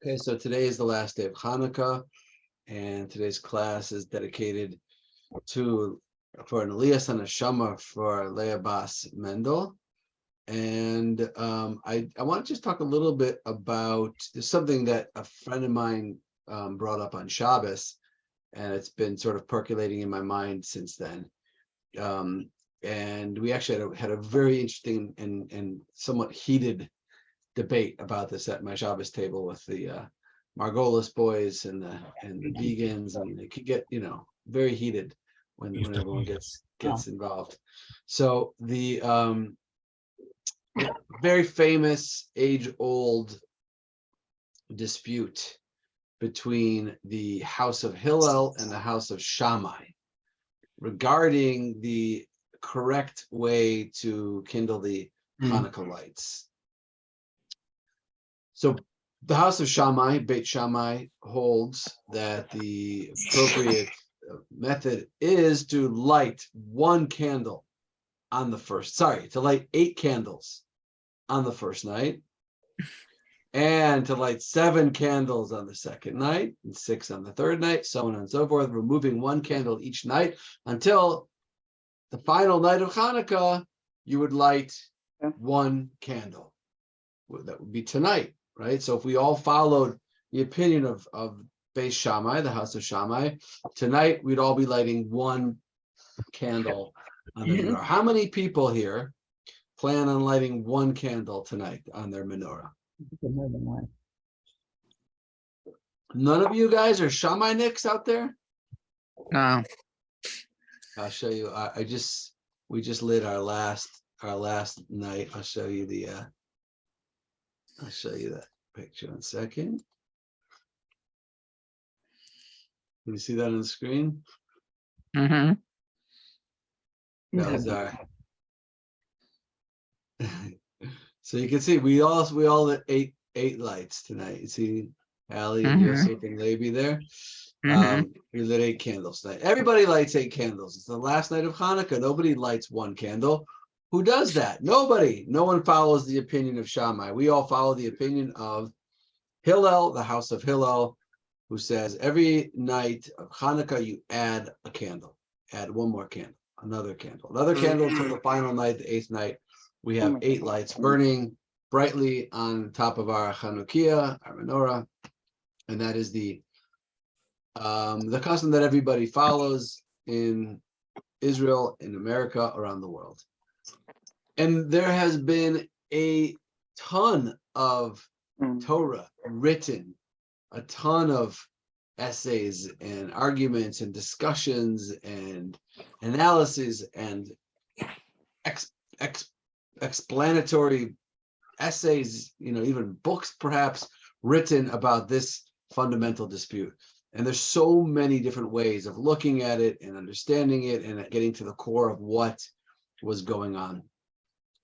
Okay, so today is the last day of Hanukkah, and today's class is dedicated for an Aliyas and a Shama for Leah Bas Mendel. And I want to just talk a little bit about something that a friend of mine brought up on Shabbos, and it's been sort of percolating in my mind since then. And we actually had a very interesting and somewhat heated debate about this at my Shabbos table with the Margolis boys and the vegans, and it could get very heated when everyone gets involved. So the very famous age-old dispute between the house of Hillel and the house of Shammai regarding the correct way to kindle the Hanukkah lights. So the house of Shammai, Beit Shammai, holds that the appropriate method is to light one candle on the first, to light 8 candles on the first night, and to light 7 candles on the second night, and 6 on the third night, so on and so forth, removing 1 candle each night until the final night of Hanukkah, you would light 1 candle. That would be tonight. Right, so if we all followed the opinion of Beit Shammai, the house of Shammai, tonight we'd all be lighting 1 candle on the menorah. How many people here plan on lighting 1 candle tonight on their menorah? None of you guys are Shammai nicks out there? No. I'll show you. We just lit our last night. I'll show you that picture in a second. Can you see that on the screen? Mm-hmm. That was our. So you can see we all lit eight lights tonight. You see Ali and Yosef and Levi there. We lit 8 candles tonight. Everybody lights 8 candles. It's the last night of Hanukkah. Nobody lights 1 candle. Who does that? Nobody. No one follows the opinion of Shammai. We all follow the opinion of Hillel, the house of Hillel, who says every night of Hanukkah you add a candle. Add 1 more candle, another candle until the final night, the 8th night. We have 8 lights burning brightly on top of our Chanukiah, our menorah, and that is the custom that everybody follows in Israel, in America, around the world. And there has been a ton of Torah written, a ton of essays and arguments and discussions and analysis and explanatory essays, even books perhaps written about this fundamental dispute. And there's so many different ways of looking at it and understanding it and getting to the core of what was going on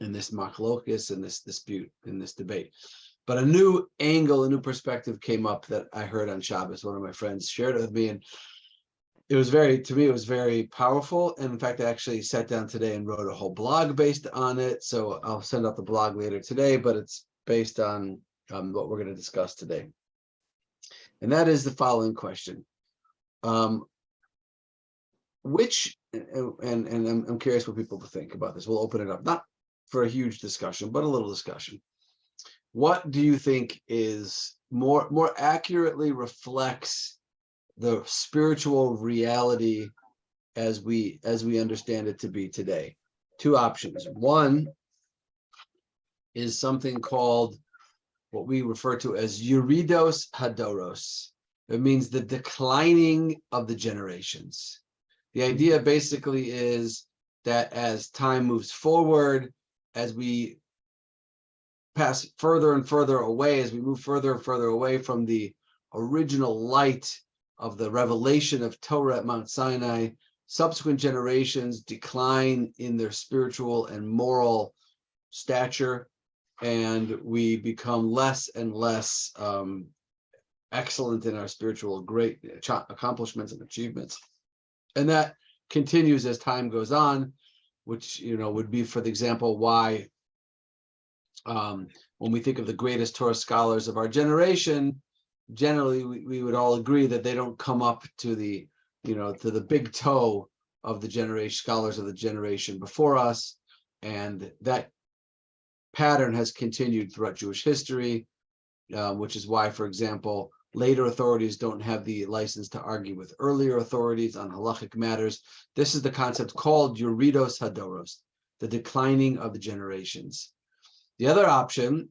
in this machlokas, in this dispute, in this debate. But a new angle, a new perspective came up that I heard on Shabbos. One of my friends shared it with me, and it was very powerful. And in fact, I actually sat down today and wrote a whole blog based on it. So I'll send out the blog later today, but it's based on what we're going to discuss today. And that is the following question. I'm curious what people think about this. We'll open it up, not for a huge discussion, but a little discussion. What do you think is more accurately reflects the spiritual reality as we understand it to be today? 2 options. One is something called what we refer to as Yuridos Hadoros. It means the declining of the generations. The idea basically is that as time moves forward, as we pass further and further away, as we move further and further away from the original light of the revelation of Torah at Mount Sinai, subsequent generations decline in their spiritual and moral stature, and we become less and less excellent in our spiritual great accomplishments and achievements. And that continues as time goes on, which would be, for the example, why when we think of the greatest Torah scholars of our generation, generally we would all agree that they don't come up to the, to the big toe of the generation, scholars of the generation before us. And that pattern has continued throughout Jewish history, which is why, for example, later authorities don't have the license to argue with earlier authorities on halachic matters. This is the concept called Yuridos Hadoros, the declining of the generations. The other option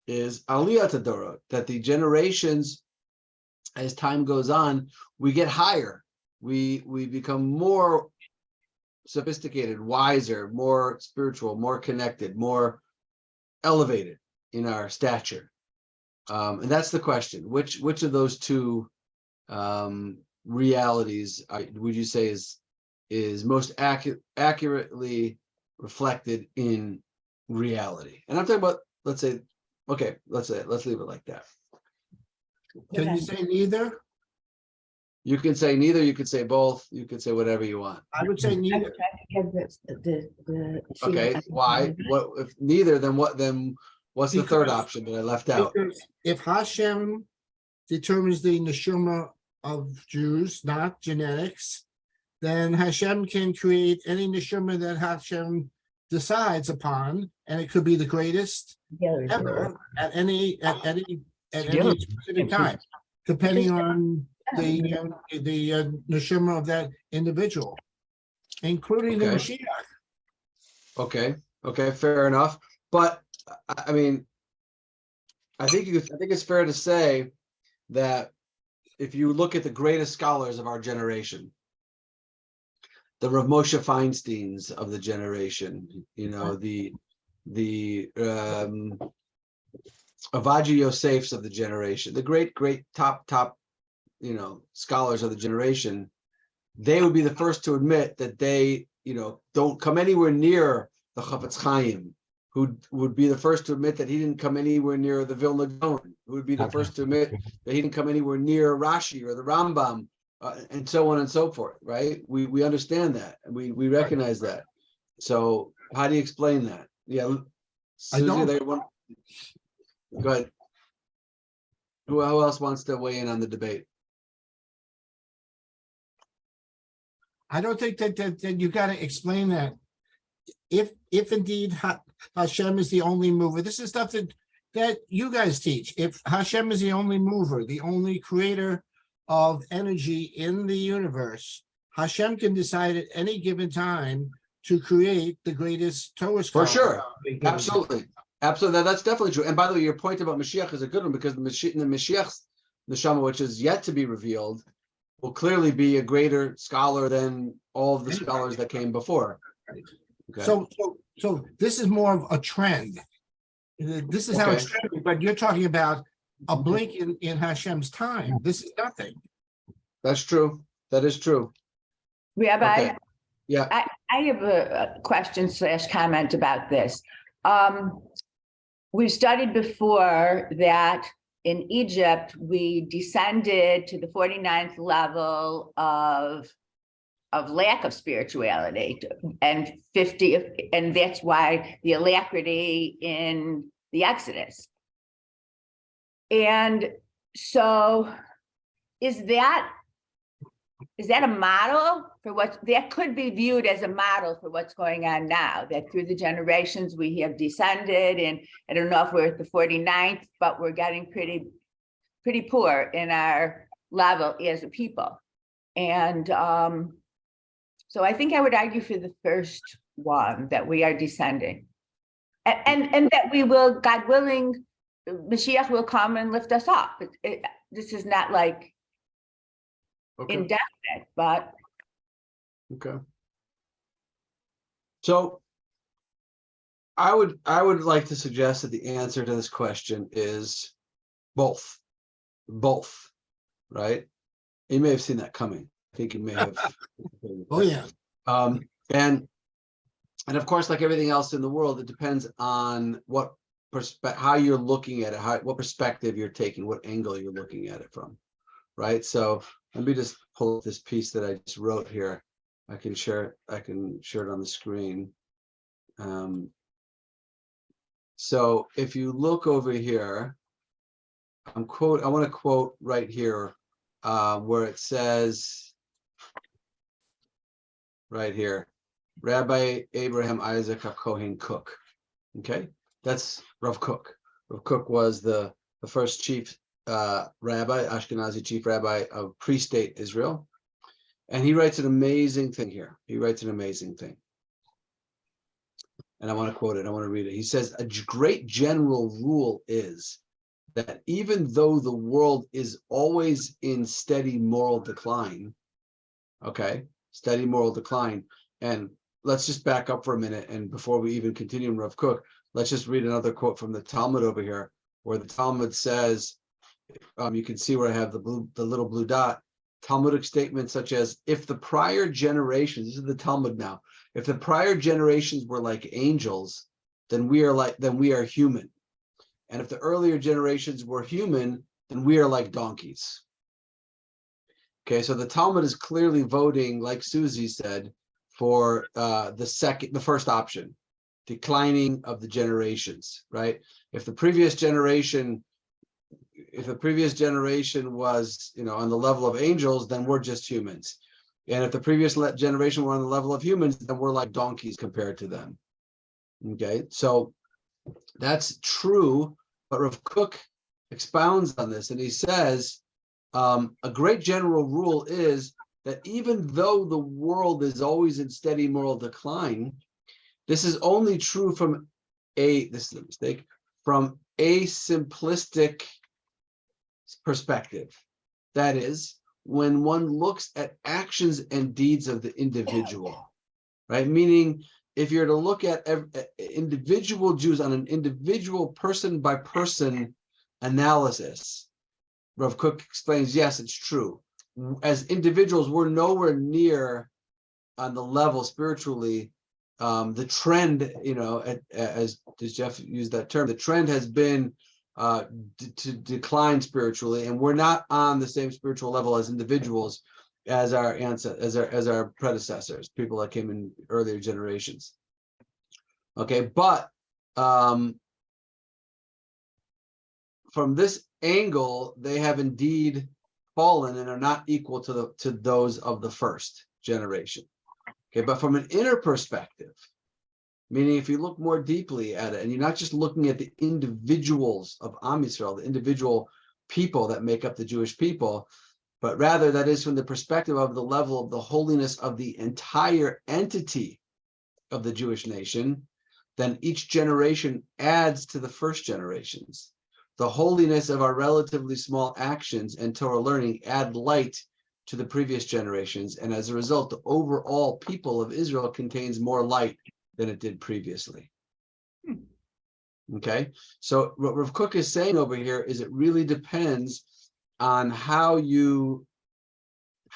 is Aliyat Hadorot, that the generations, as time goes on, we get higher. We become more sophisticated, wiser, more spiritual, more connected, more elevated in our stature. And that's the question. Which of those two realities would you say is most accurately reflected in reality? And I'm talking about, let's leave it like that. Can you say neither? You can say neither, you could say both, you could say whatever you want. I would say I neither. would try to give the Okay, why? What if neither, then what's the third Because- option that I left out? Because if Hashem determines the neshama of Jews, not genetics, then Hashem can create any neshama that Hashem decides upon, and it could be the greatest ever at any specific time, depending on the neshama of that individual, including the Okay. Mashiach. Okay, fair enough. But I mean, I think it's fair to say that if you look at the greatest scholars of our generation, the Rav Moshe Feinsteins of the generation, the Avaji Yosefs of the generation, the great top scholars of the generation, they would be the first to admit that they don't come anywhere near the Chafetz Chaim, who would be the first to admit that he didn't come anywhere near the Vilna Gaon, who would be the first to admit that he didn't come anywhere near Rashi or the Rambam, and so on and so forth, right? We understand that, and we recognize that. So how do you explain that? Yeah, Susie, don't. Go ahead. Who else wants to weigh in on the debate? I don't think that you got to explain that. If indeed Hashem is the only mover, this is stuff that you guys teach. If Hashem is the only mover, the only creator of energy in the universe, Hashem can decide at any given time to create the greatest Torah For scholar. sure, absolutely. That's definitely true. And by the way, your point about Mashiach is a good one, because the Mashiach's neshama, which is yet to be revealed, will clearly be a greater scholar than all of the scholars that came before. Okay. So this is more of a trend. This is how it's trending, but you're talking about a blink in Hashem's time. This is nothing. That's true. That is true. Rabbi, Okay. Yeah. I have a question / comment about this. We've studied before that in Egypt, we descended to the 49th level of lack of spirituality, and 50, and that's why the alacrity in the Exodus. And so is that a model for what that could be viewed as a model for what's going on now, that through the generations we have descended, and I don't know if we're at the 49th, but we're getting pretty poor in our level as a people. And so I think I would argue for the first one, that we are descending, and that we will, God willing, Mashiach will come and lift us up. This is not like indefinite, but Okay. So I would like to suggest that the answer to this question is both, right? You may have seen that coming. I think you may have. Oh yeah. And of course, like everything else in the world, it depends on what how you're looking at it, what perspective you're taking, what angle you're looking at it from, right? So let me just pull up this piece that I just wrote here. I can share it on the screen. So if you look over here, I want to quote right here, where it says, right here, Rabbi Abraham Isaac HaKohen Cook. Okay, that's Rav Kook. Rav Kook was the first chief rabbi, Ashkenazi chief rabbi of pre-state Israel. And he writes an amazing thing here. He writes an amazing thing. And I want to quote it. I want to read it. He says, a great general rule is that even though the world is always in steady moral decline, okay, steady moral decline. And let's just back up for a minute. And before we even continue in Rav Kook, let's just read another quote from the Talmud over here, where the Talmud says, you can see where I have the little blue dot, Talmudic statements such as, if the prior generations, this is the Talmud now, if the prior generations were like angels, then we are human. And if the earlier generations were human, then we are like donkeys. Okay, so the Talmud is clearly voting, like Susie said, for the first option, declining of the generations, right? If the previous generation was, on the level of angels, then we're just humans. And if the previous generation were on the level of humans, then we're like donkeys compared to them. Okay, so that's true, but Rav Kook expounds on this, and he says, a great general rule is that even though the world is always in steady moral decline, this is only true from this is a mistake, from a simplistic perspective. That is, when one looks at actions and deeds of the individual, right? Meaning, if you're to look at individual Jews on an individual person by person analysis, Rav Kook explains, yes, it's true. As individuals, we're nowhere near on the level spiritually. The trend, as Jeff used that term, the trend has been to decline spiritually, and we're not on the same spiritual level as individuals as our ancestors, as our predecessors, people that came in earlier generations. Okay, but from this angle, they have indeed fallen and are not equal to those of the first generation. Okay, but from an inner perspective, meaning if you look more deeply at it, and you're not just looking at the individuals of Am Yisrael, the individual people that make up the Jewish people, but rather that is from the perspective of the level of the holiness of the entire entity of the Jewish nation, then each generation adds to the first generations. The holiness of our relatively small actions and Torah learning add light to the previous generations, and as a result, the overall people of Israel contains more light than it did previously. Okay, so what Rav Kook is saying over here is it really depends on how you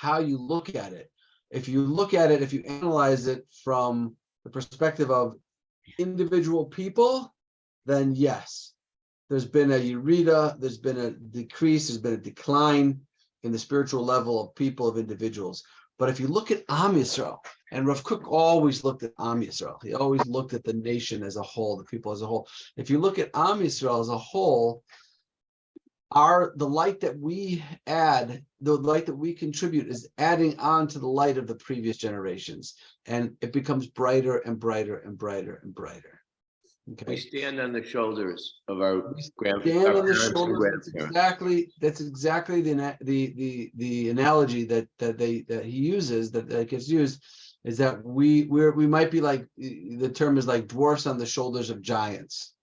look at it. If you look at it, if you analyze it from the perspective of individual people, then yes, there's been a yerida, there's been a decrease, there's been a decline in the spiritual level of people, of individuals. But if you look at Am Yisrael, and Rav Kook always looked at Am Yisrael, he always looked at the nation as a whole, the people as a whole. If you look at Am Yisrael as a whole, the light that we add, the light that we contribute is adding on to the light of the previous generations. And it becomes brighter and brighter and brighter and brighter. Okay. We stand on the shoulders of our Stand on the grandparents. shoulders. That's exactly the analogy that he uses, that gets used, is that we might be like, the term is like dwarfs on the shoulders of giants,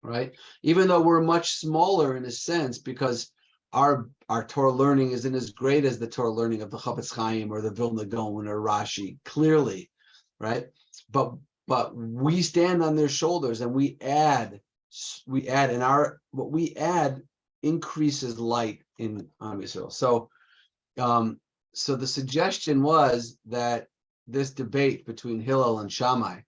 right? Even though we're much smaller in a sense, because our Torah learning isn't as great as the Torah learning of the Chafetz Chaim or the Vilna Gaon or Rashi, clearly, right? But we stand on their shoulders, and we add, and what we add increases light in Am Yisrael. So the suggestion was that this debate between Hillel and Shammai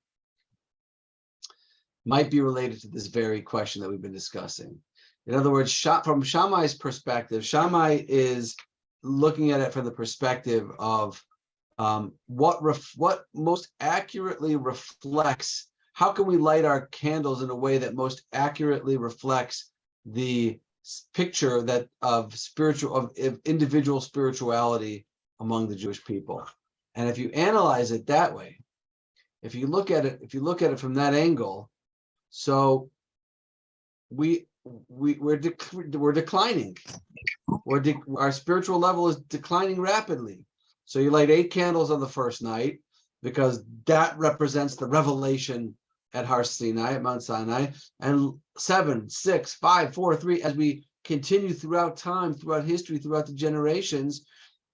might be related to this very question that we've been discussing. In other words, from Shammai's perspective, Shammai is looking at it from the perspective of what most accurately reflects, how can we light our candles in a way that most accurately reflects the picture that of individual spirituality among the Jewish people. And if you analyze it that way, if you look at it from that angle, so we're declining. Our spiritual level is declining rapidly. So you light 8 candles on the first night because that represents the revelation at Har Sinai, at Mount Sinai, and 7, 6, 5, 4, 3, as we continue throughout time, throughout history, throughout the generations,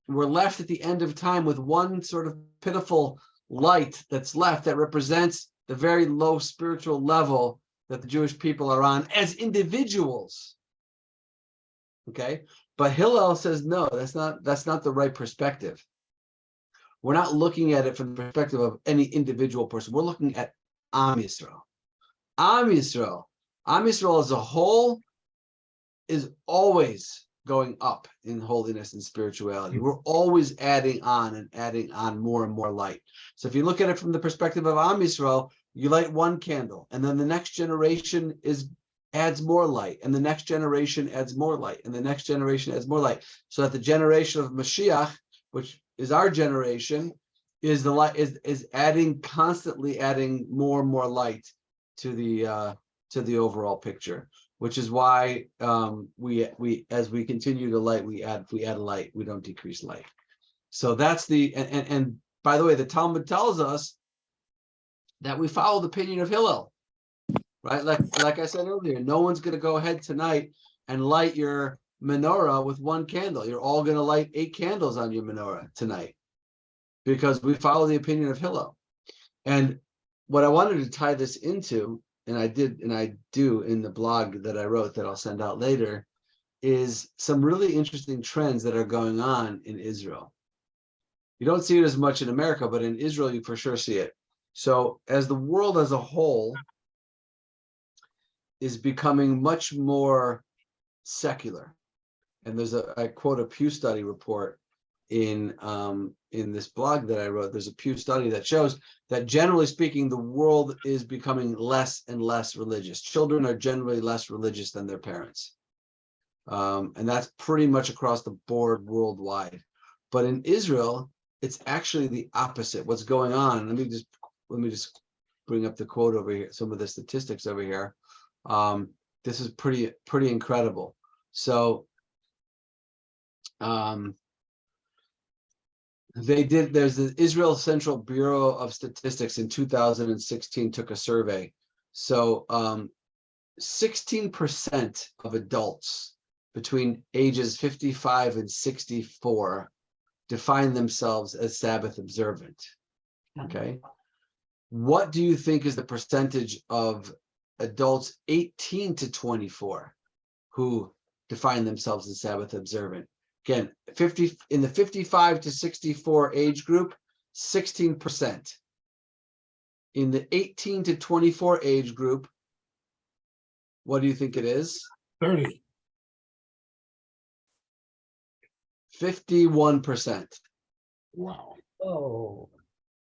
we're left at the end of time with one sort of pitiful light that's left that represents the very low spiritual level that the Jewish people are on as individuals. Okay, but Hillel says no, that's not the right perspective. We're not looking at it from the perspective of any individual person. We're looking at Am Yisrael. Am Yisrael as a whole is always going up in holiness and spirituality. We're always adding on more and more light. So if you look at it from the perspective of Am Yisrael, you light 1 candle, and then the next generation adds more light, and the next generation adds more light, and the next generation adds more light. So that the generation of Mashiach, which is our generation, is the light is constantly adding more and more light to the overall picture, which is why we as we continue to light, we add light, we don't decrease light. So that's and by the way, the Talmud tells us that we follow the opinion of Hillel, right? Like I said earlier, no one's going to go ahead tonight and light your menorah with 1 candle. You're all going to light 8 candles on your menorah tonight, because we follow the opinion of Hillel. And what I wanted to tie this into, and I do in the blog that I wrote that I'll send out later, is some really interesting trends that are going on in Israel. You don't see it as much in America, but in Israel, you for sure see it. So as the world as a whole is becoming much more secular, and I quote a Pew Study report in this blog that I wrote. There's a Pew Study that shows that generally speaking, the world is becoming less and less religious. Children are generally less religious than their parents. And that's pretty much across the board worldwide. But in Israel, it's actually the opposite. What's going on? Let me just bring up the quote over here, some of the statistics over here. This is pretty incredible. So there's the Israel Central Bureau of Statistics in 2016 took a survey. So 16% of adults between ages 55 and 64 define themselves as Sabbath observant. Okay. What do you think is the percentage of adults 18 to 24 who define themselves as Sabbath observant? Again, in the 55 to 64 age group, 16%. In the 18 to 24 age group, what do you think it is? 30. 51%. Wow. Oh.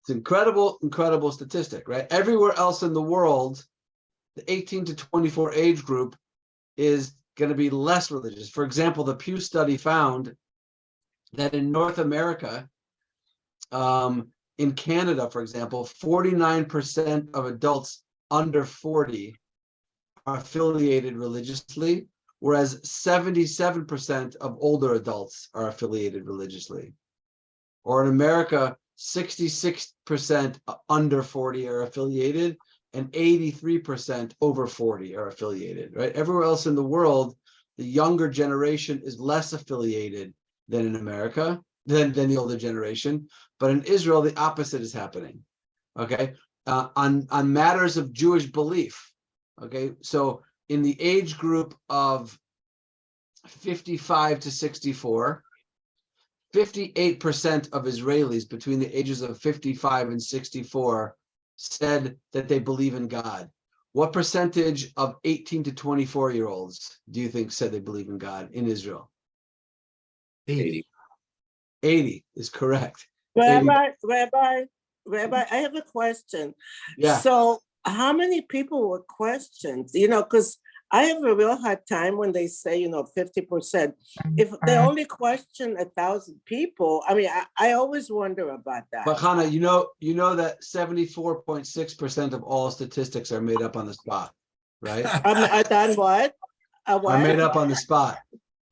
It's incredible statistic, right? Everywhere else in the world, the 18 to 24 age group is going to be less religious. For example, the Pew Study found that in North America, in Canada, for example, 49% of adults under 40 are affiliated religiously, whereas 77% of older adults are affiliated religiously. Or in America, 66% under 40 are affiliated, and 83% over 40 are affiliated, right? Everywhere else in the world, the younger generation is less affiliated than in America, than the older generation. But in Israel, the opposite is happening, okay? On matters of Jewish belief, okay? So in the age group of 55 to 64, 58% of Israelis between the ages of 55 and 64 said that they believe in God. What percentage of 18 to 24-year-olds do you think said they believe in God in Israel? 80. 80 is correct. Rabbi, I have a question. Yeah. So how many people were questioned? Because I have a real hard time when they say, 50%. If they only question 1,000 people, I mean, I always wonder about that. But Hannah, you know that 74.6% of all statistics are made up on the spot, right? I done what? Are made up on the spot.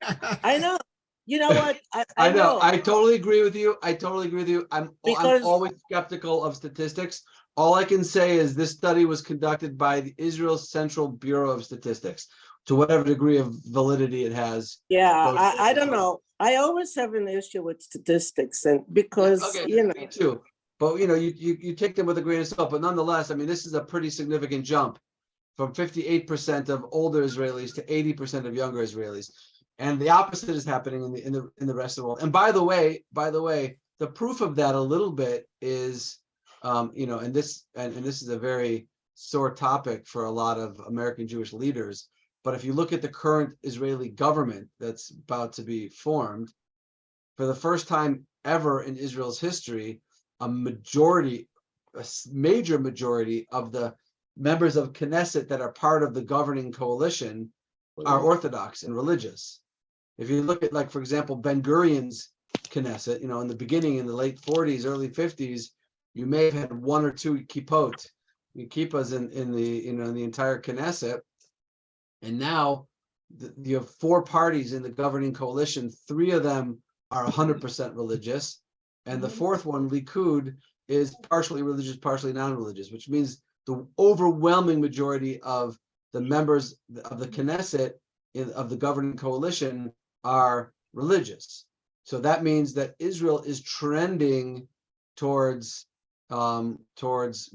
I know. You know what? I know. I totally agree with you. I'm Because- always skeptical of statistics. All I can say is this study was conducted by the Israel's Central Bureau of Statistics. To whatever degree of validity it has. Yeah, Those- I don't know. I always have an issue with statistics, and because, Okay, me too. But you take them with a grain of salt. But nonetheless, I mean, this is a pretty significant jump from 58% of older Israelis to 80% of younger Israelis. And the opposite is happening in the rest of the world. And by the way, the proof of that a little bit is, and this is a very sore topic for a lot of American Jewish leaders. But if you look at the current Israeli government that's about to be formed, for the first time ever in Israel's history, a major majority of the members of Knesset that are part of the governing coalition are Orthodox and religious. If you look at, like, for example, Ben Gurion's Knesset, in the beginning, in the late 40s, early 50s, you may have had one or two kippot, kippas in the entire Knesset. And now you have four parties in the governing coalition. Three of them are 100% religious. And the fourth one, Likud, is partially religious, partially non-religious, which means the overwhelming majority of the members of the Knesset of the governing coalition are religious. So that means that Israel is trending towards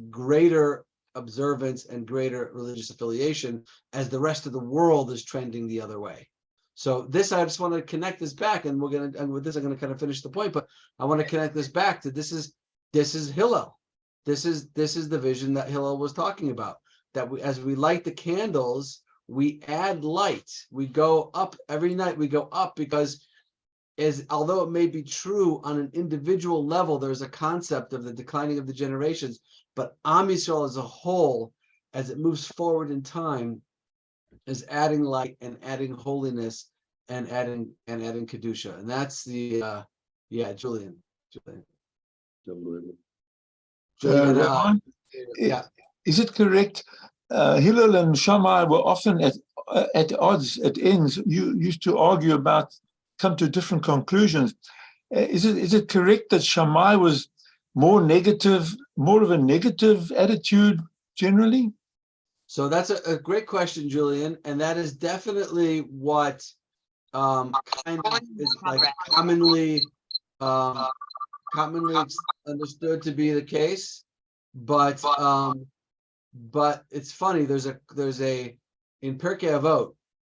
greater observance and greater religious affiliation, as the rest of the world is trending the other way. So this, I just want to connect this back, and with this I'm going to kind of finish the point, but I want to connect this back to this is Hillel. This is the vision that Hillel was talking about, that as we light the candles, we add light. We go up every night. We go up because, although it may be true on an individual level, there's a concept of the declining of the generations, but Am Yisrael as a whole, as it moves forward in time, is adding light and adding holiness and adding kedusha, and that's the Julian. Rabbi, is it correct? Hillel and Shammai were often at odds, at ends. You used to argue about, come to different conclusions. Is it correct that Shammai was more of a negative attitude generally? So that's a great question, Julian, and that is definitely what kind of is like commonly understood to be the case. But it's funny. There's a in Pirkei Avot,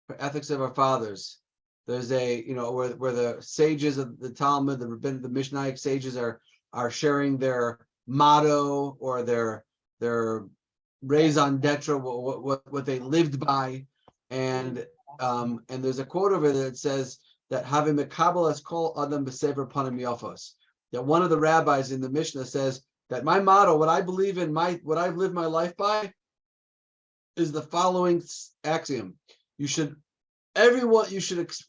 for Ethics of Our Fathers, there's a where the sages of the Talmud, the Mishnaic sages are sharing their motto or their raison d'etre, what they lived by, and there's a quote over there that says that Have Mekabel as Kol Adam B'Sefer Panim Yafos, that one of the rabbis in the Mishnah says that my motto, what I believe in, what I've lived my life by, is the following axiom: you should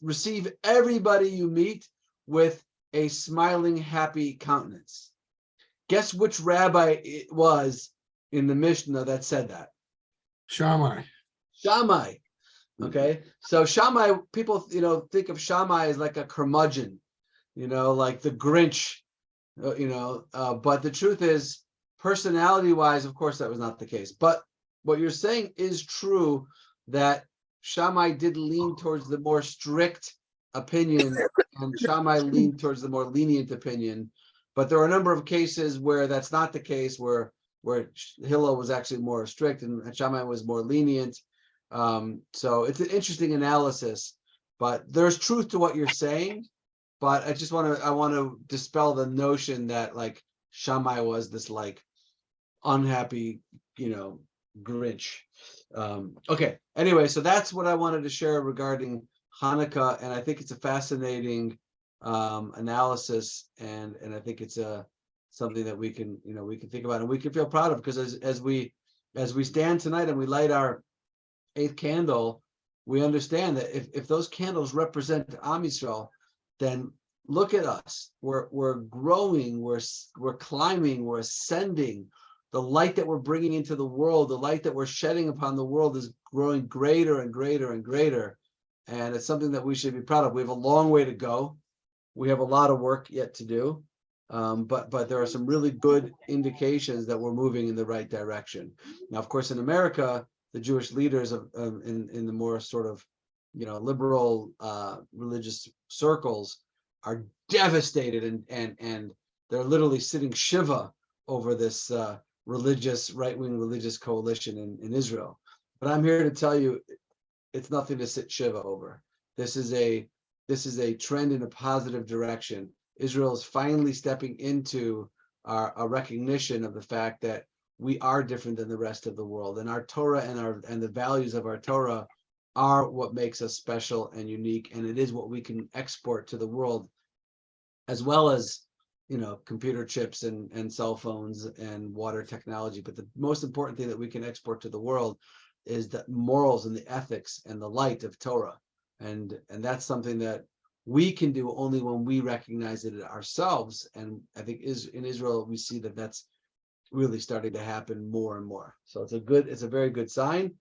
receive everybody you meet with a smiling, happy countenance. Guess which rabbi it was in the Mishnah that said that? Shammai. Okay, so Shammai, people think of Shammai as like a curmudgeon, like the Grinch, but the truth is, personality-wise, of course, that was not the case. But what you're saying is true, that Shammai did lean towards the more strict opinion, and Shammai leaned towards the more lenient opinion. But there are a number of cases where that's not the case, where Hillel was actually more strict and Shammai was more lenient. So it's an interesting analysis, but there's truth to what you're saying. But I want to dispel the notion that like Shammai was this like unhappy, Grinch. Okay. Anyway, so that's what I wanted to share regarding Hanukkah, and I think it's a fascinating analysis, and I think it's something that we can think about and we can feel proud of, because as we stand tonight and we light our 8th candle, we understand that if those candles represent Am Yisrael, then look at us. We're growing, we're climbing, we're ascending. The light that we're bringing into the world, the light that we're shedding upon the world is growing greater and greater and greater. And it's something that we should be proud of. We have a long way to go. We have a lot of work yet to do. But there are some really good indications that we're moving in the right direction. Now, of course, in America, the Jewish leaders in the more sort of, liberal religious circles are devastated and they're literally sitting shiva over this right-wing religious coalition in Israel. But I'm here to tell you, it's nothing to sit shiva over. This is a trend in a positive direction. Israel is finally stepping into a recognition of the fact that we are different than the rest of the world, and our Torah and the values of our Torah are what makes us special and unique, and it is what we can export to the world, as well as computer chips and cell phones and water technology. But the most important thing that we can export to the world is the morals and the ethics and the light of Torah, and that's something that we can do only when we recognize it ourselves. And I think in Israel we see that that's really starting to happen more and more. So it's a very good sign,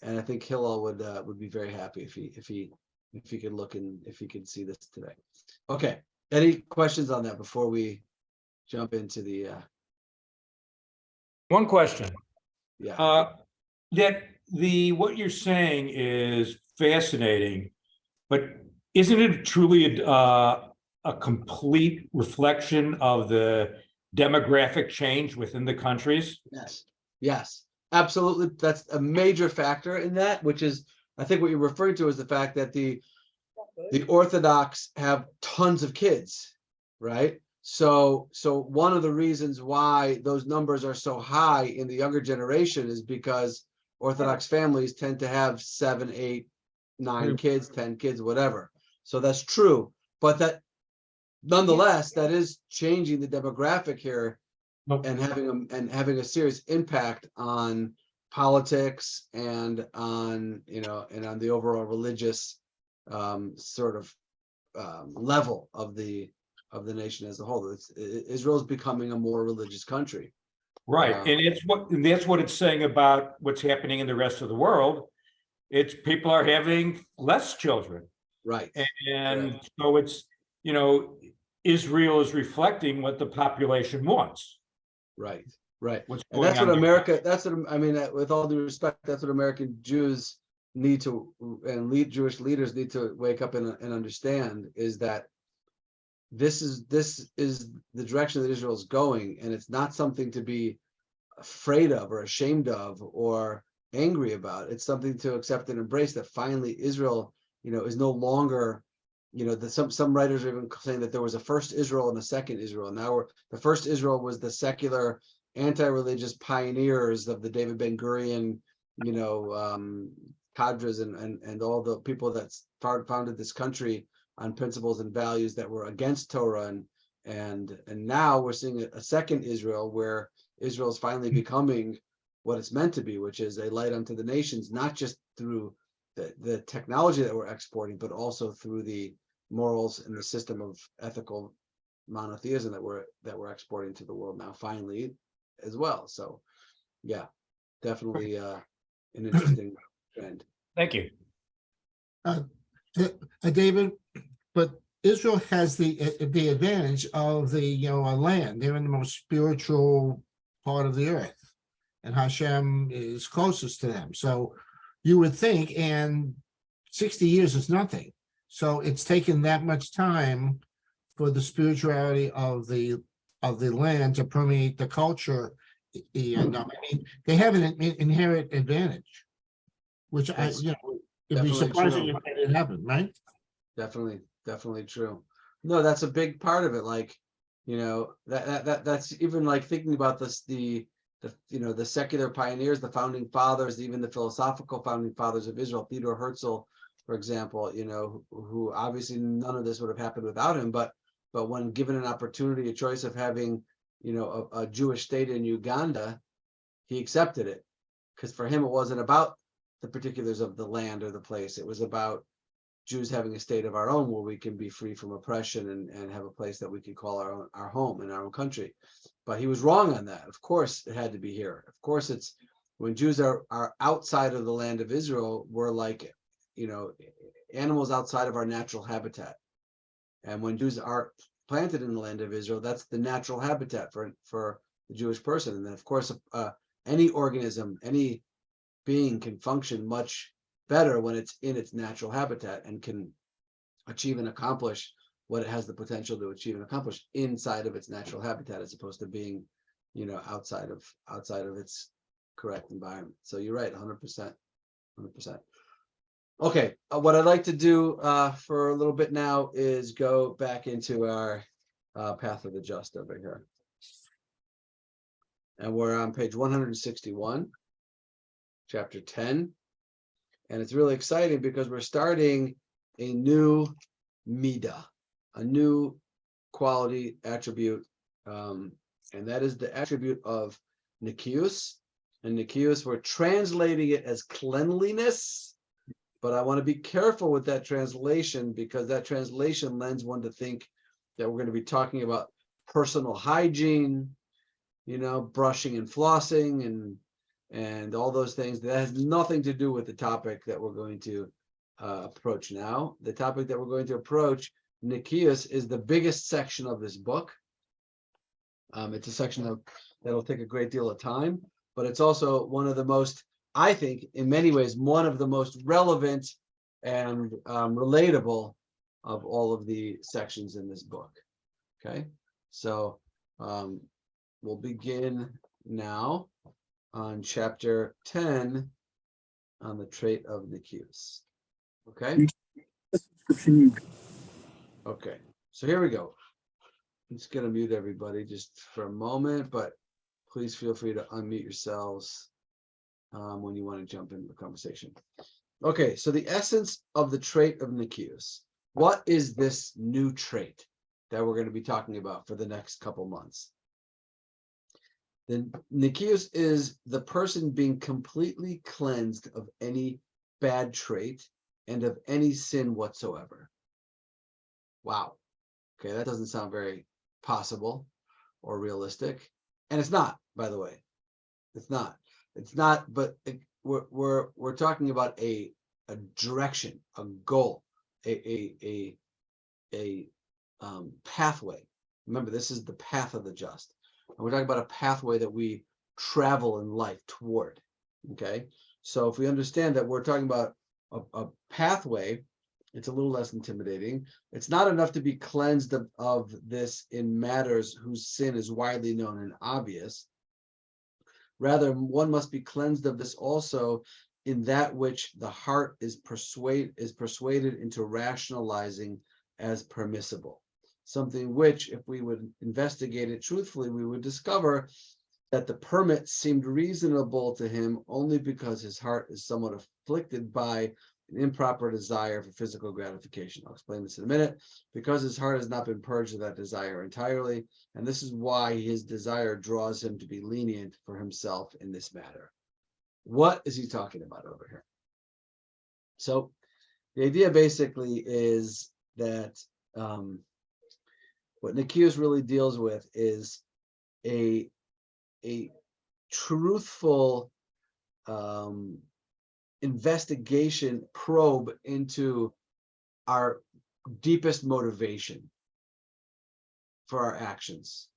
and I think Hillel would be very happy if he could look and if he could see this today. Okay, any questions on that before we jump into the One question. yeah. That what you're saying is fascinating, but isn't it truly a complete reflection of the demographic change within the countries? Yes, absolutely. That's a major factor in that, which is, I think what you're referring to is the fact that the Orthodox have tons of kids, right? So one of the reasons why those numbers are so high in the younger generation is because Orthodox families tend to have 7, 8, 9 kids, 10 kids, whatever. So that's true, but that nonetheless, that is changing the demographic here and having a serious impact on politics and on on the overall religious sort of level of the nation as a whole. Israel is becoming a more religious country, right? And that's what it's saying about what's happening in the rest of the world. It's people are having less children, right? And right. So it's Israel is reflecting what the population wants. Right. And that's what America, with all due respect, that's what American Jews need to, and Jewish leaders need to wake up and understand, is that this is the direction that Israel is going, and it's not something to be afraid of or ashamed of or angry about. It's something to accept and embrace, that finally Israel, is no longer, some writers are even saying that there was a first Israel and a second Israel. Now the first Israel was the secular, anti-religious pioneers of the David Ben Gurion, cadres and all the people that founded this country on principles and values that were against Torah, and now we're seeing a second Israel, where Israel is finally becoming what it's meant to be, which is a light unto the nations, not just through the technology that we're exporting, but also through the morals and the system of ethical monotheism that we're exporting to the world now, finally, as well. So yeah, definitely an interesting trend. Thank you. David, but Israel has the advantage of the land. They're in the most spiritual part of the earth, and Hashem is closest to them. So you would think, and 60 years is nothing. So it's taken that much time for the spirituality of the land to permeate the culture. And they have an inherent advantage, which it'd be surprising if that didn't happen, right? Definitely true. No, that's a big part of it. Like, that's even like thinking about this, the secular pioneers, the founding fathers, even the philosophical founding fathers of Israel, Theodor Herzl, for example, who obviously none of this would have happened without him, but when given an opportunity, a choice of having, a Jewish state in Uganda, he accepted it, because for him, it wasn't about the particulars of the land or the place. It was about Jews having a state of our own where we can be free from oppression and have a place that we can call our home in our own country. But he was wrong on that. Of course, it had to be here. Of course, it's when Jews are outside of the land of Israel, we're like, animals outside of our natural habitat. And when Jews are planted in the land of Israel, that's the natural habitat for the Jewish person. And then, of course, any organism, any being can function much better when it's in its natural habitat and can achieve and accomplish what it has the potential to achieve and accomplish inside of its natural habitat, as opposed to being, outside of its correct environment. So you're right, 100%. Okay, what I'd like to do for a little bit now is go back into our Path of the Just over here. And we're on page 161, chapter 10. And it's really exciting because we're starting a new midah, a new quality attribute. And that is the attribute of nikius. And nikius, we're translating it as cleanliness. But I want to be careful with that translation, because that translation lends one to think that we're going to be talking about personal hygiene, brushing and flossing and all those things. That has nothing to do with the topic that we're going to approach now. The topic that we're going to approach, nikius, is the biggest section of this book. It's a section that'll take a great deal of time, but it's also one of the most, I think, in many ways, one of the most relevant and relatable of all of the sections in this book. Okay, so we'll begin now on chapter 10 on the trait of nikius. Okay. Okay, so here we go. I'm just going to mute everybody just for a moment, but please feel free to unmute yourselves when you want to jump into the conversation. Okay, so the essence of the trait of nikius. What is this new trait that we're going to be talking about for the next couple months? Then nikius is the person being completely cleansed of any bad trait and of any sin whatsoever. Wow. Okay, that doesn't sound very possible or realistic. And it's not, by the way. It's not. It's not, but we're talking about a direction, a goal, a pathway. Remember, this is the path of the just. And we're talking about a pathway that we travel in life toward. Okay, so if we understand that we're talking about a pathway, it's a little less intimidating. It's not enough to be cleansed of this in matters whose sin is widely known and obvious. Rather, one must be cleansed of this also in that which the heart is persuaded into rationalizing as permissible. Something which, if we would investigate it truthfully, we would discover that the permit seemed reasonable to him only because his heart is somewhat afflicted by an improper desire for physical gratification. I'll explain this in a minute. Because his heart has not been purged of that desire entirely, and this is why his desire draws him to be lenient for himself in this matter. What is he talking about over here? So the idea basically is that what nikius really deals with is a truthful investigation, probe into our deepest motivation for our actions.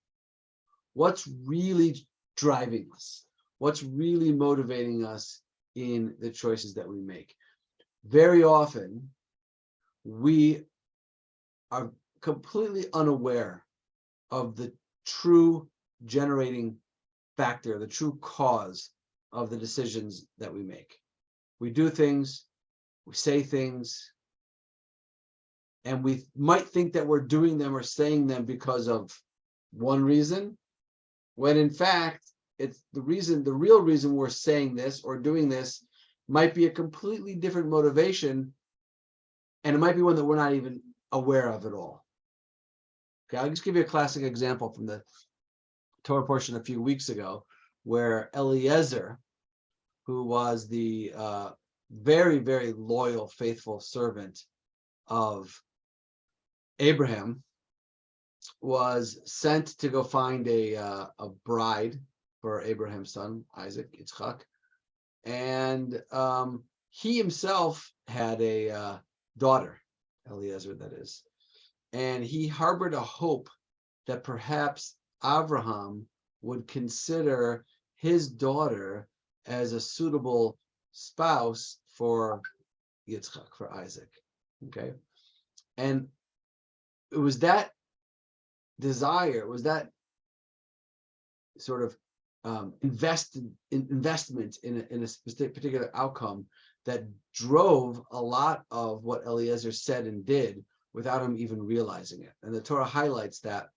What's really driving us? What's really motivating us in the choices that we make? Very often, we are completely unaware of the true generating factor, the true cause of the decisions that we make. We do things, we say things, and we might think that we're doing them or saying them because of one reason, when in fact, it's the real reason we're saying this or doing this might be a completely different motivation, and it might be one that we're not even aware of at all. Okay, I'll just give you a classic example from the Torah portion a few weeks ago, where Eliezer, who was the very, very loyal, faithful servant of Abraham, was sent to go find a bride for Abraham's son, Isaac, Yitzchak. And he himself had a daughter, Eliezer, that is. And he harbored a hope that perhaps Abraham would consider his daughter as a suitable spouse for Yitzchak, for Isaac. Okay. And it was that desire, was that sort of investment in a specific particular outcome that drove a lot of what Eliezer said and did without him even realizing it. And the Torah highlights that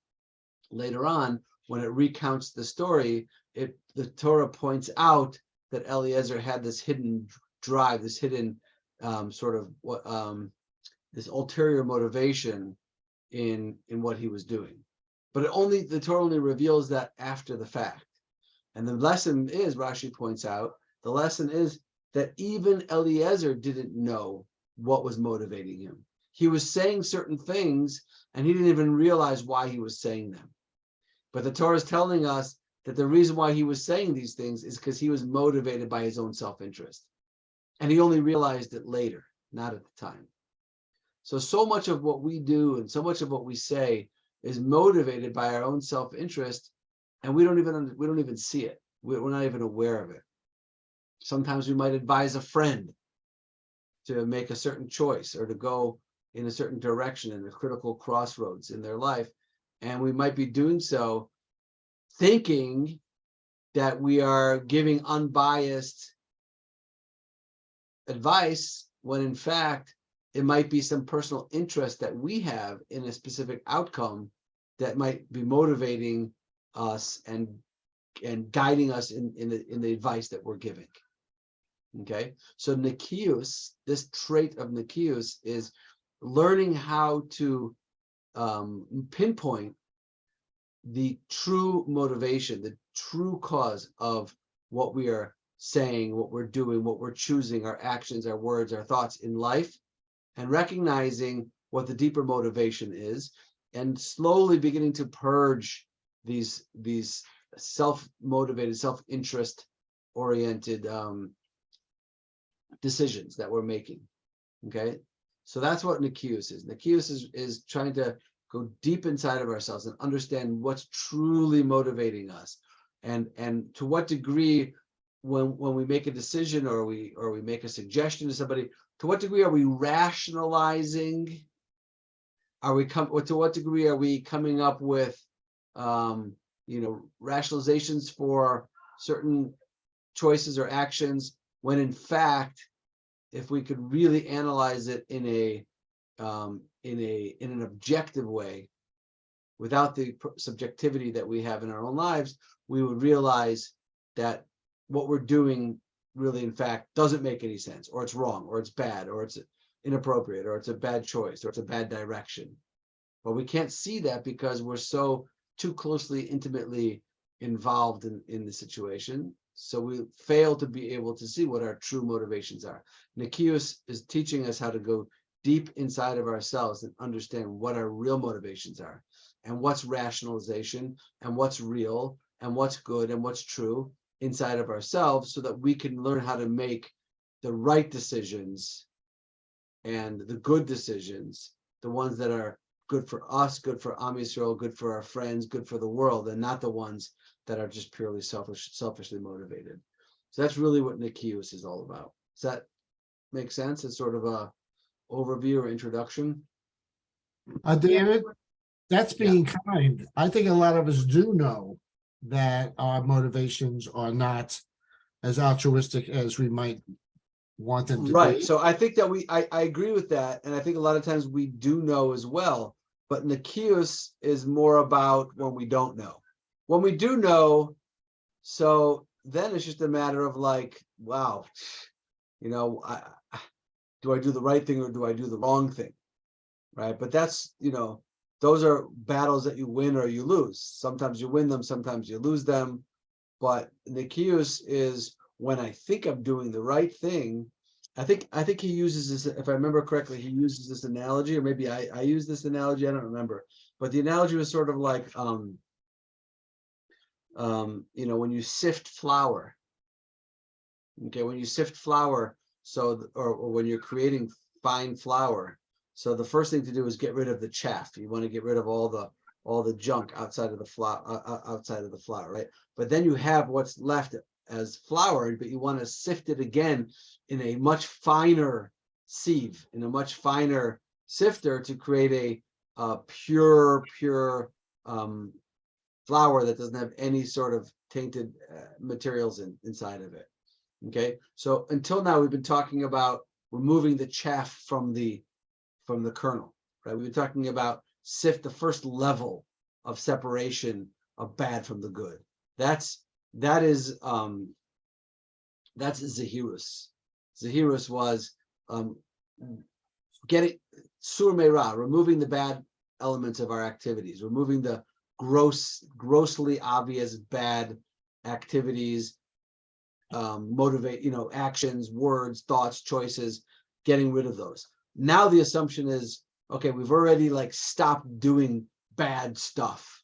later on when it recounts the story. The Torah points out that Eliezer had this hidden drive, this hidden this ulterior motivation in what he was doing. But the Torah only reveals that after the fact. And the lesson is, Rashi points out, the lesson is that even Eliezer didn't know what was motivating him. He was saying certain things and he didn't even realize why he was saying them. But the Torah is telling us that the reason why he was saying these things is because he was motivated by his own self-interest. And he only realized it later, not at the time. So much of what we do and so much of what we say is motivated by our own self-interest, and we don't even see it. We're not even aware of it. Sometimes we might advise a friend to make a certain choice or to go in a certain direction in a critical crossroads in their life, and we might be doing so thinking that we are giving unbiased advice, when in fact it might be some personal interest that we have in a specific outcome that might be motivating us and guiding us in the advice that we're giving. Okay, so Nikius, this trait of Nikius, is learning how to pinpoint the true motivation, the true cause of what we are saying, what we're doing, what we're choosing, our actions, our words, our thoughts in life, and recognizing what the deeper motivation is, and slowly beginning to purge these self-motivated, self-interest oriented decisions that we're making. Okay, so that's what Nikius is. Nikius is trying to go deep inside of ourselves and understand what's truly motivating us, and to what degree, when we make a decision or we make a suggestion to somebody, to what degree are we rationalizing? To what degree are we coming up with rationalizations for certain choices or actions, when in fact, if we could really analyze it in an objective way, without the subjectivity that we have in our own lives, we would realize that what we're doing really, in fact, doesn't make any sense, or it's wrong, or it's bad, or it's inappropriate, or it's a bad choice, or it's a bad direction. But we can't see that because we're so too closely, intimately involved in the situation. So we fail to be able to see what our true motivations are. Nikius is teaching us how to go deep inside of ourselves and understand what our real motivations are, and what's rationalization, and what's real, and what's good, and what's true inside of ourselves, so that we can learn how to make the right decisions and the good decisions, the ones that are good for us, good for Am Yisrael, good for our friends, good for the world, and not the ones that are just purely selfishly motivated. So that's really what Nikius is all about. Does that make sense? It's sort of a overview or introduction. David, that's being kind. I think a lot of us do know that our motivations are not as altruistic as we might want them to Right. be. So I think that I agree with that. And I think a lot of times we do know as well, but Nikius is more about when we don't know. When we do know, so then it's just a matter of like, wow, do I do the right thing or do I do the wrong thing? Right. But that's, those are battles that you win or you lose. Sometimes you win them, sometimes you lose them. But Nikius is when I think I'm doing the right thing, I think he uses this, if I remember correctly, he uses this analogy, or maybe I use this analogy, I don't remember. But the analogy was sort of like, when you sift flour. Okay, when you sift flour, so or when you're creating fine flour, so the first thing to do is get rid of the chaff. You want to get rid of all the junk outside of the flour, right? But then you have what's left as flour, but you want to sift it again in a much finer sieve, in a much finer sifter, to create a pure flour that doesn't have any sort of tainted materials inside of it. Okay, so until now we've been talking about removing the chaff from the kernel, right? We've been talking about sift, the first level of separation of bad from the good. That's Zahirus. Zahirus was getting sur meira, removing the bad elements of our activities, removing the grossly obvious bad activities, motivate, actions, words, thoughts, choices, getting rid of those. Now the assumption is, okay, we've already stopped doing bad stuff,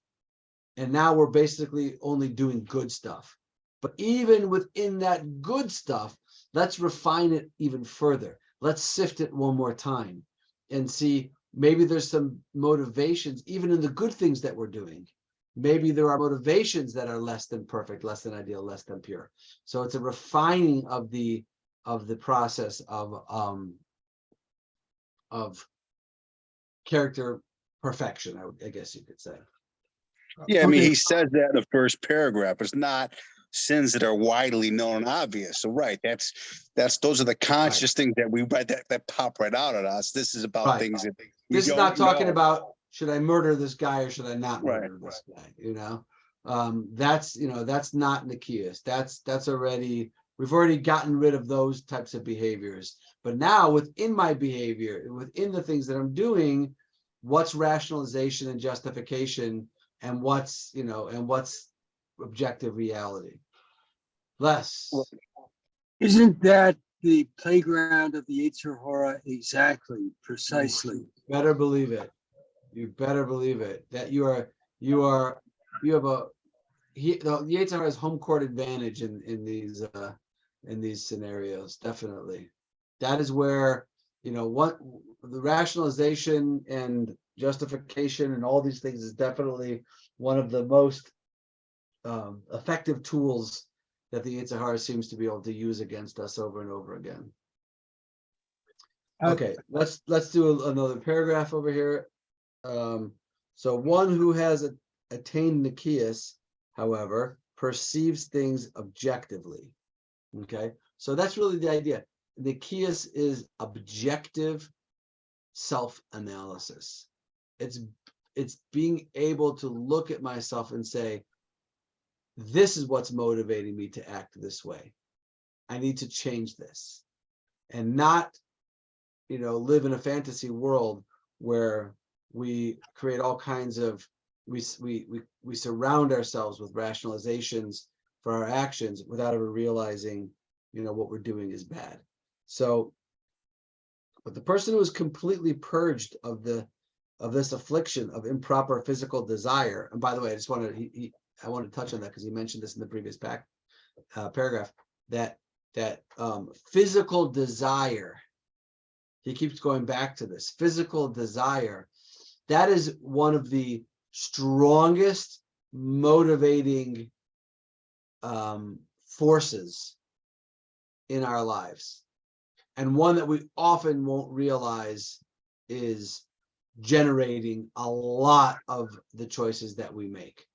and now we're basically only doing good stuff. But even within that good stuff, let's refine it even further. Let's sift it one more time and see, maybe there's some motivations even in the good things that we're doing. Maybe there are motivations that are less than perfect, less than ideal, less than pure. So it's a refining of the process of character perfection, I guess you could say. Yeah, I mean, Okay. he says that in the first paragraph. It's not sins that are widely known and obvious. So right, those are the conscious things that we read that pop right out at us. This is about Right. things that we This is don't not talking know. about, should I murder this guy or should I not Right, murder this guy? That's not Nikias. That's already, we've already gotten rid of those types of behaviors. But now within my behavior, within the things that I'm doing, what's rationalization and justification, and what's objective reality? Less. Isn't that the playground of the Yetzer Hara? Exactly, precisely. Better believe it. You better believe it. That the Yetzer Hara has home court advantage in these scenarios. Definitely, that is where what the rationalization and justification and all these things is definitely one of the most effective tools that the Yetzer Hara seems to be able to use against us over and over again. Okay, let's do another paragraph over here. So one who has attained Nikias, however, perceives things objectively. Okay, so that's really the idea. Nikias is objective self-analysis. It's being able to look at myself and say, this is what's motivating me to act this way. I need to change this, and not, live in a fantasy world where we create all kinds of, we surround ourselves with rationalizations for our actions without ever realizing, what we're doing is bad. So, but the person who is completely purged of this affliction of improper physical desire, and by the way, I want to touch on that because he mentioned this in the previous paragraph, that physical desire, he keeps going back to this physical desire. That is one of the strongest motivating forces in our lives, and one that we often won't realize is generating a lot of the choices that we make.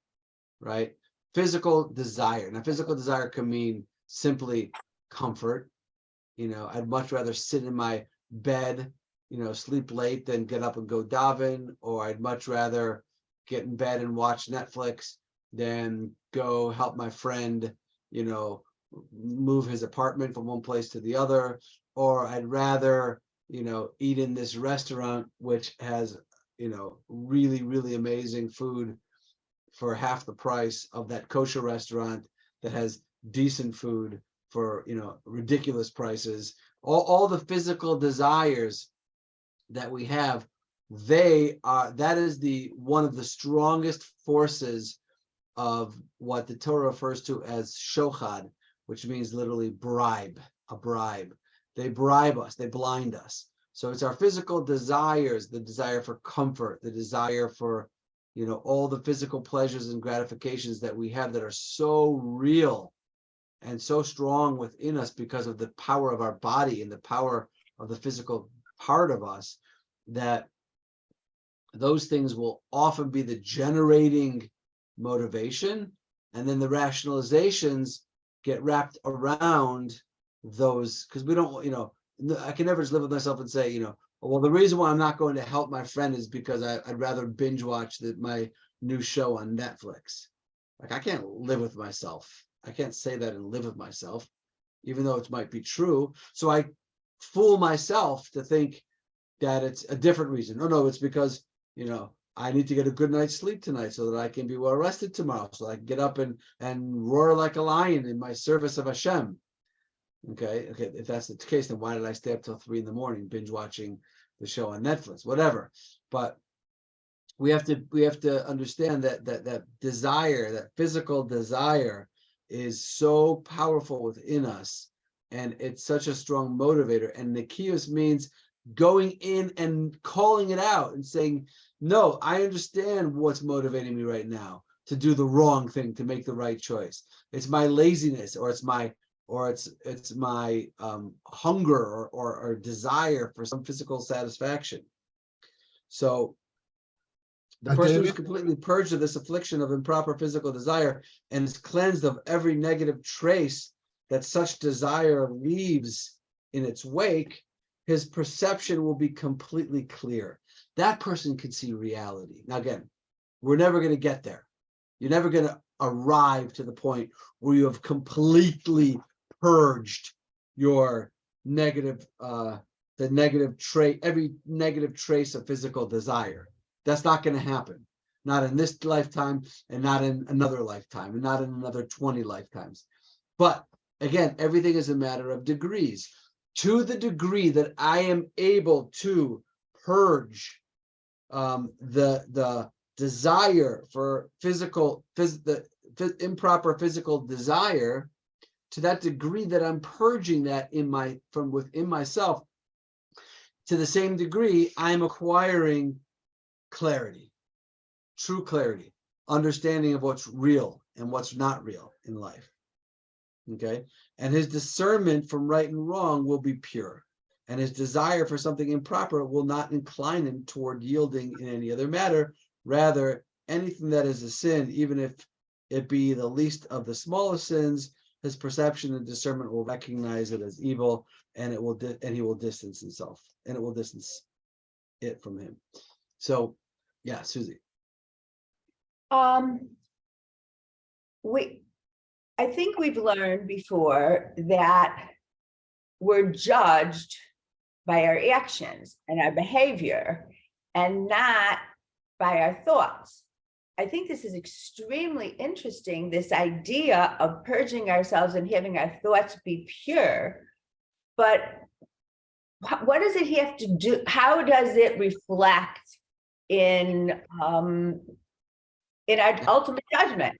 Right? Physical desire. Now, physical desire can mean simply comfort. I'd much rather sit in my bed, sleep late than get up and go daven, or I'd much rather get in bed and watch Netflix than go help my friend, move his apartment from one place to the other, or I'd rather, eat in this restaurant, which has, really, really amazing food for half the price of that kosher restaurant that has decent food for ridiculous prices, all the physical desires that we have, that is one of the strongest forces of what the Torah refers to as shochad, which means literally a bribe. They bribe us, they blind us. So it's our physical desires, the desire for comfort, the desire for, all the physical pleasures and gratifications that we have that are so real and so strong within us because of the power of our body and the power of the physical part of us, that those things will often be the generating motivation, and then the rationalizations get wrapped around those, because we don't, I can never just live with myself and say, well, the reason why I'm not going to help my friend is because I'd rather binge watch my new show on Netflix. Like, I can't live with myself. I can't say that and live with myself, even though it might be true. So I fool myself to think that it's a different reason. No, it's because, I need to get a good night's sleep tonight so that I can be well rested tomorrow, so I can get up and roar like a lion in my service of Hashem. Okay, if that's the case, then why did I stay up till 3 a.m. binge watching the show on Netflix? Whatever. But we have to understand that desire, that physical desire, is so powerful within us, and it's such a strong motivator. And Nikios means going in and calling it out and saying, no, I understand what's motivating me right now to do the wrong thing, to make the right choice. It's my laziness, or it's my hunger or desire for some physical satisfaction. So the person who's completely purged of this affliction of improper physical desire and is cleansed of every negative trace that such desire leaves in its wake, his perception will be completely clear. That person can see reality. Now, again, we're never going to get there. You're never going to arrive to the point where you have completely purged your negative, the negative trait, every negative trace of physical desire. That's not going to happen. Not in this lifetime, and not in another lifetime, and not in another 20 lifetimes. But again, everything is a matter of degrees. To the degree that I am able to purge the desire for the improper physical desire, to that degree that I'm purging that from within myself, to the same degree I'm acquiring clarity, true clarity, understanding of what's real and what's not real in life. Okay, and his discernment from right and wrong will be pure, and his desire for something improper will not incline him toward yielding in any other matter. Rather, anything that is a sin, even if it be the least of the smallest sins, his perception and discernment will recognize it as evil, and he will distance himself, and it will distance it from him. So, yeah, Susie. I think we've learned before that we're judged by our actions and our behavior, and not by our thoughts. I think this is extremely interesting, this idea of purging ourselves and having our thoughts be pure. But what does it have to do? How does it reflect in our ultimate judgment?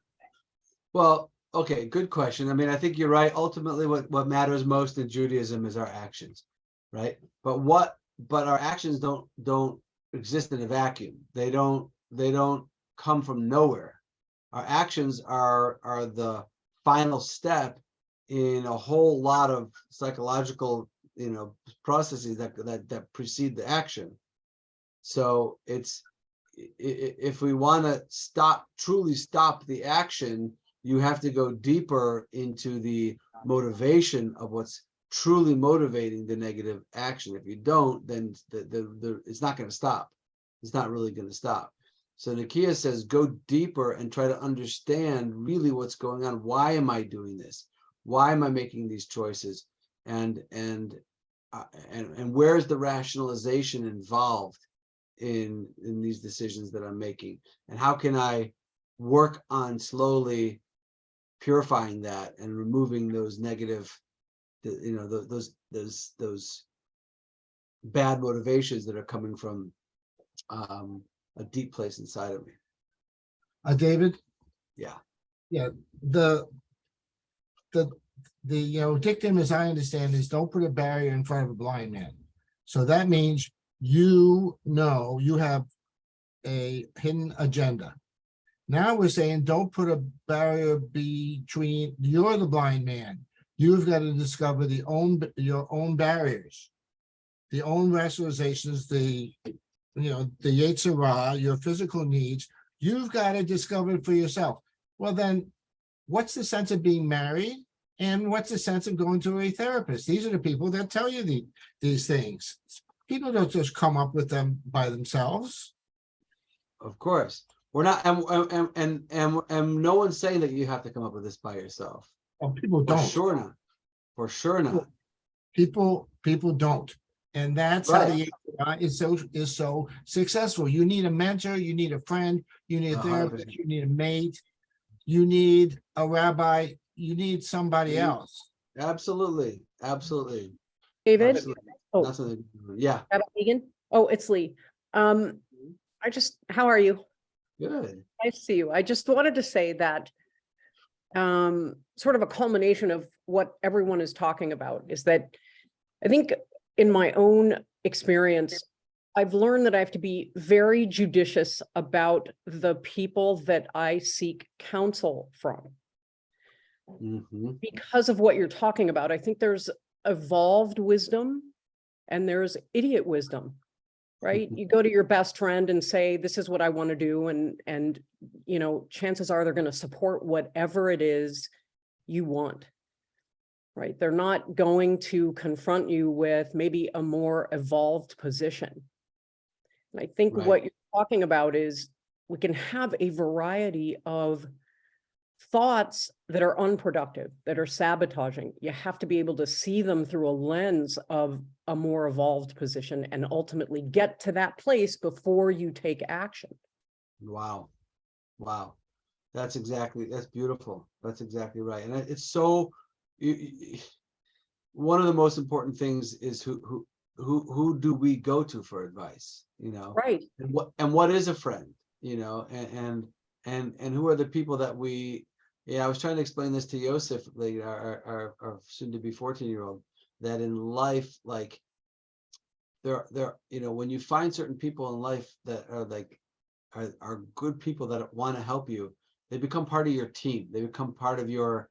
Well, okay, good question. I mean, I think you're right. Ultimately, what matters most in Judaism is our actions, right? But our actions don't exist in a vacuum. They don't come from nowhere. Our actions are the final step in a whole lot of psychological, processes that precede the action. So if we want to truly stop the action, you have to go deeper into the motivation of what's truly motivating the negative action. If you don't, then it's not going to stop. It's not really going to stop. So Nikias says, go deeper and try to understand really what's going on. Why am I doing this? Why am I making these choices? And where's the rationalization involved in these decisions that I'm making? And how can I work on slowly purifying that and removing those negative those bad motivations that are coming from a deep place inside of me. David? Yeah. Yeah, the dictum, as I understand, is don't put a barrier in front of a blind man. So that means you have a hidden agenda. Now we're saying don't put a barrier between, you're the blind man. You've got to discover your own barriers, the own rationalizations, the Yetzer Hara, your physical needs. You've got to discover it for yourself. Well, then what's the sense of being married? And what's the sense of going to a therapist? These are the people that tell you these things. People don't just come up with them by themselves. Of course. We're not, and no one's saying that you have to come up with this by yourself. Oh, people For don't. sure not. For sure not. People don't. And that's how the is so successful. You need a mentor, you need a friend, you need a 100%. therapist, you need a mate, you need a rabbi, you need somebody else. Absolutely. Absolutely. David? Absolutely. Oh, That's something. Yeah. Rabbi Egan? Oh, it's Lee. How are you? Good. Nice to see you. I just wanted to say that sort of a culmination of what everyone is talking about is that I think in my own experience, I've learned that I have to be very judicious about the people that I seek counsel from. Because of what you're talking about, I think there's evolved wisdom and there's idiot wisdom, right? You go to your best friend and say, this is what I want to do. And chances are they're going to support whatever it is you want, right? They're not going to confront you with maybe a more evolved position. And I think what you're talking about is we can have a variety of thoughts that are unproductive, that are sabotaging. You have to be able to see them through a lens of a more evolved position and ultimately get to that place before you take action. Wow. Wow. That's beautiful. That's exactly right. And it's so, one of the most important things is who do we go to for advice, Right. And what is a friend, and who are the people that I was trying to explain this to Yosef, like our soon to be 14-year-old, that in life, like there, when you find certain people in life that are like, are good people that want to help you, they become part of your team. They become part of your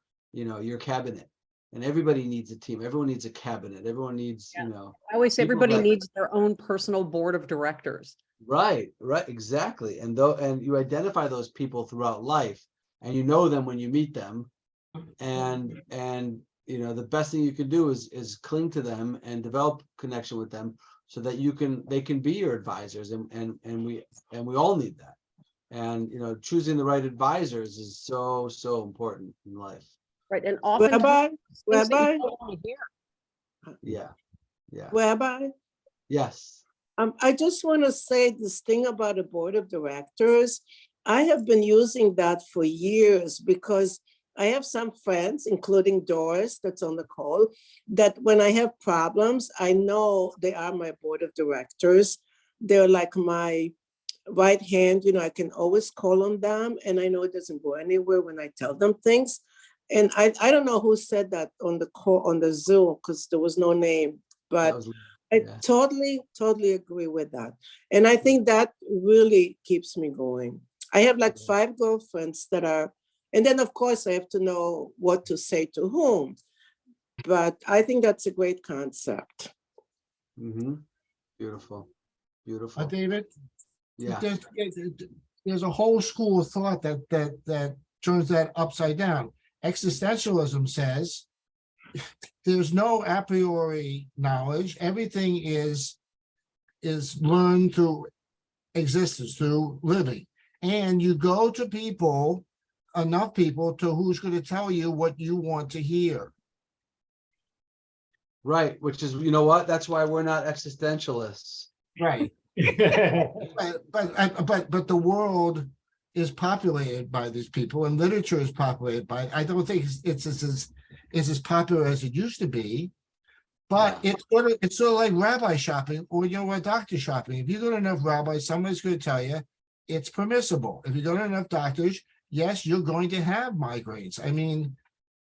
cabinet. And everybody needs a team. Everyone needs a cabinet. Everyone needs, I always say everybody that needs their own personal board of directors. Right, exactly. And you identify those people throughout life, and you know them when you meet them. And the best thing you can do is cling to them and develop connection with them so that they can be your advisors. And we all need that. And choosing the right advisors is so important in life. Right. And often Rabbi? Yeah. Rabbi? Yes. I just want to say this thing about a board of directors. I have been using that for years because I have some friends, including Doris, that's on the call, that when I have problems, I know they are my board of directors. They're like my right hand, I can always call on them, and I know it doesn't go anywhere when I tell them things. And I don't know who said that on the call, on the Zoom, because there was no name, but I totally agree with that. And I think that really keeps me going. I have like 5 girlfriends that are, and then of course I have to know what to say to whom, but I think that's a great concept. Beautiful. David? Yeah. There's a whole school of thought that turns that upside down. Existentialism says there's no a priori knowledge. Everything is learned through existence, through living. And you go to enough people to who's going to tell you what you want to hear. Right, which is, that's why we're not existentialists. Right. But the world is populated by these people and literature is populated by, I don't think it's as popular as it used to be. But Yeah. it's sort of like rabbi shopping or, doctor shopping. If you go to enough rabbis, somebody's going to tell you it's permissible. If you go to enough doctors, yes, you're going to have migraines. I mean,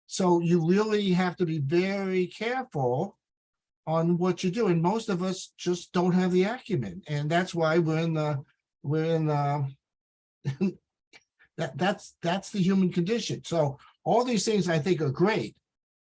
so you really have to be very careful on what you do. And most of us just don't have the acumen. And that's why that's the human condition. So all these things I think are great,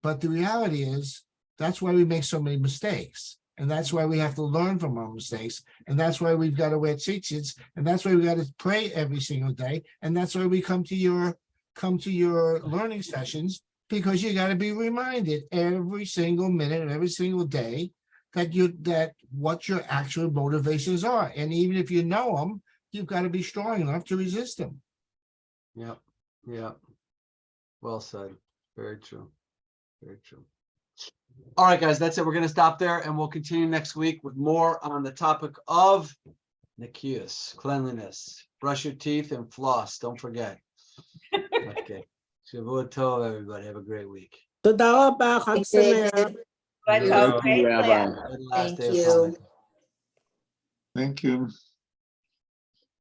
but the reality is that's why we make so many mistakes. And that's why we have to learn from our mistakes. And that's why we've got to wear tzitzits. And that's why we got to pray every single day. And that's why we come to your learning sessions, because you got to be reminded every single minute of every single day that what your actual motivations are. And even if you know them, you've got to be strong enough to resist them. Yep. Yep. Well said. Very true. Very true. All right, guys, that's it. We're going to stop there and we'll continue next week with more on the topic of Nikias, cleanliness. Brush your teeth and floss. Don't forget. Okay. Shavua Tov, everybody. Have a great week. תודה רבה, חג שמח. But Thank you, great Rabbi. plan. Last Thank day of you. Hanukkah. Thank you.